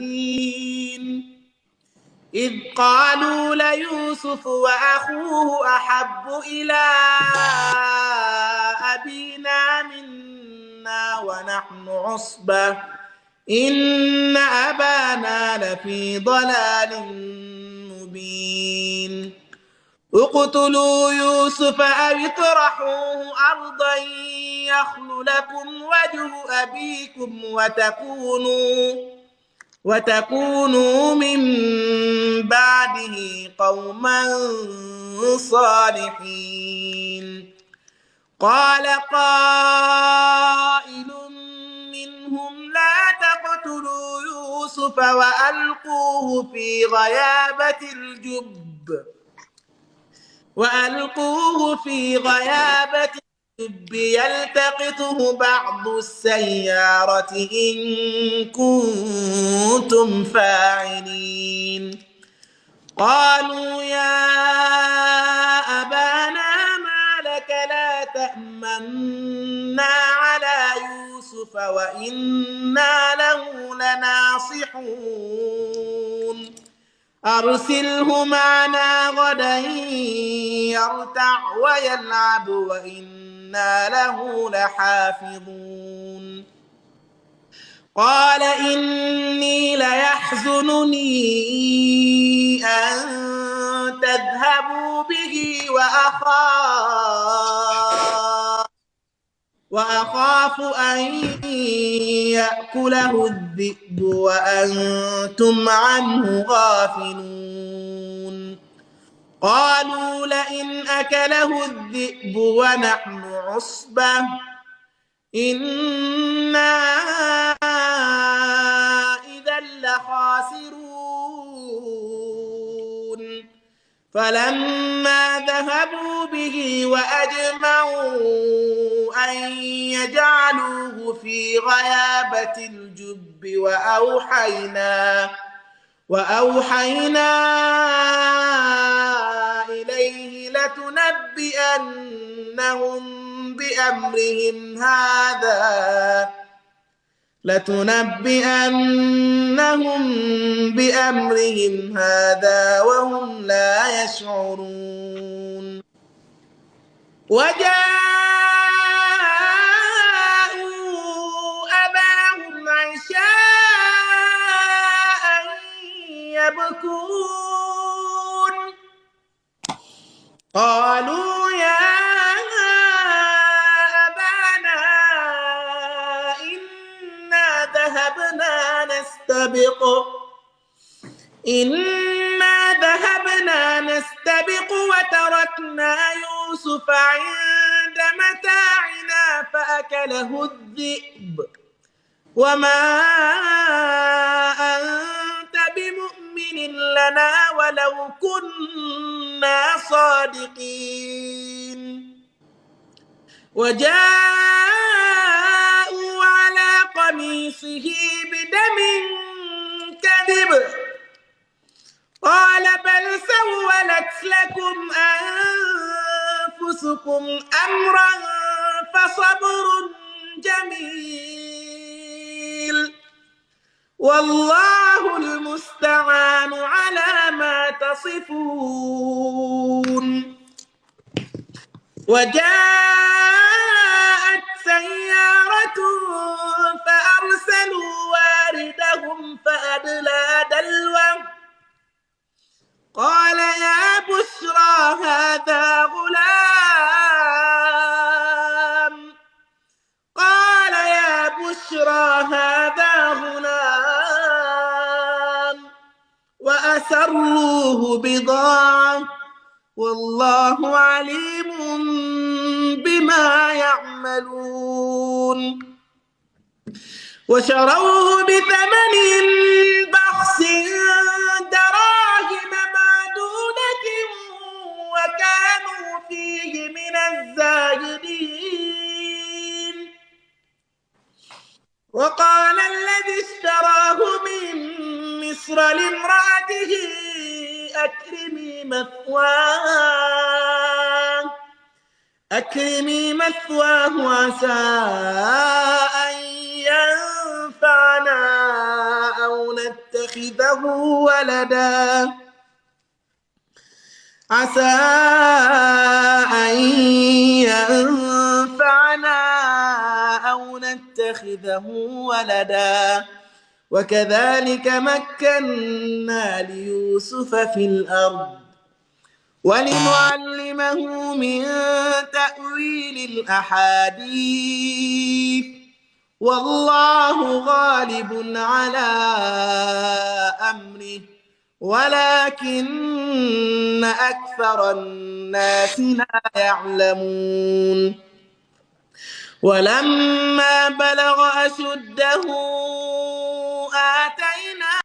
الفاسقين إذ قالوا ليوسف وأخوه أحب إلى أبينا منا ونحن عصبة إن أبانا لفي ضلال مبين اقتلوا يوسف أو اطرحوه أرضا يخل لكم وجه أبيكم وتكونوا من بعده قوما صالحين قال قائل منهم لا تقتلوا يوسف وألقوه في غيابة الجب يلتقطه بعض السيارة إن كنتم فاعلين قالوا يا أبانا ما لك لا تأمنا على يوسف وإنا له لناصحون أرسله معنا غدا يرتع ويلعب وإنا له لحافظون قال إني ليحزنني أن تذهبوا به وأخاف أن يأكله الذئب وأنتم عنه غافلون قالوا لئن أكله الذئب ونحن عصبة إنا إذا لخاسرون فلما ذهبوا به وأجمعوا أن يجعلوه في غيابة الجب وأوحينا إليه لتنبئنهم بأمرهم هذا وهم لا يشعرون وجاءوا أباهم عشاء يبكون قالوا يا أبانا إنا ذهبنا نستبق وتركنا يوسف عند متاعنا فأكله الذئب وما أنت بمؤمن لنا ولو كنا صادقين وجاءوا على قميصه بدم كذب قال بل سولت لكم أنفسكم أمرا فصبر جميل والله المستعان على ما تصفون وجاءت سيارة فأرسلوا واردهم فأدلى دلوه قال يا بشرى هذا غلام وأسروه بضاعة والله عليم بما يعملون وشروه بثمن بخس دراهم معدودة وكانوا فيه من الزاهدين وقال الذي اشتراه من مصر لامرأته أكرمي مثواه عسى أن ينفعنا أو نتخذه نتخذه ولدا عسى أن ينفعنا أو نتخذه ولدا وكذلك مكنا ليوسف في الأرض ولنعلمه من تأويل الأحاديث والله غالب على أمره ولكن أكثر الناس لا يعلمون ولما بلغ أشده آتيناه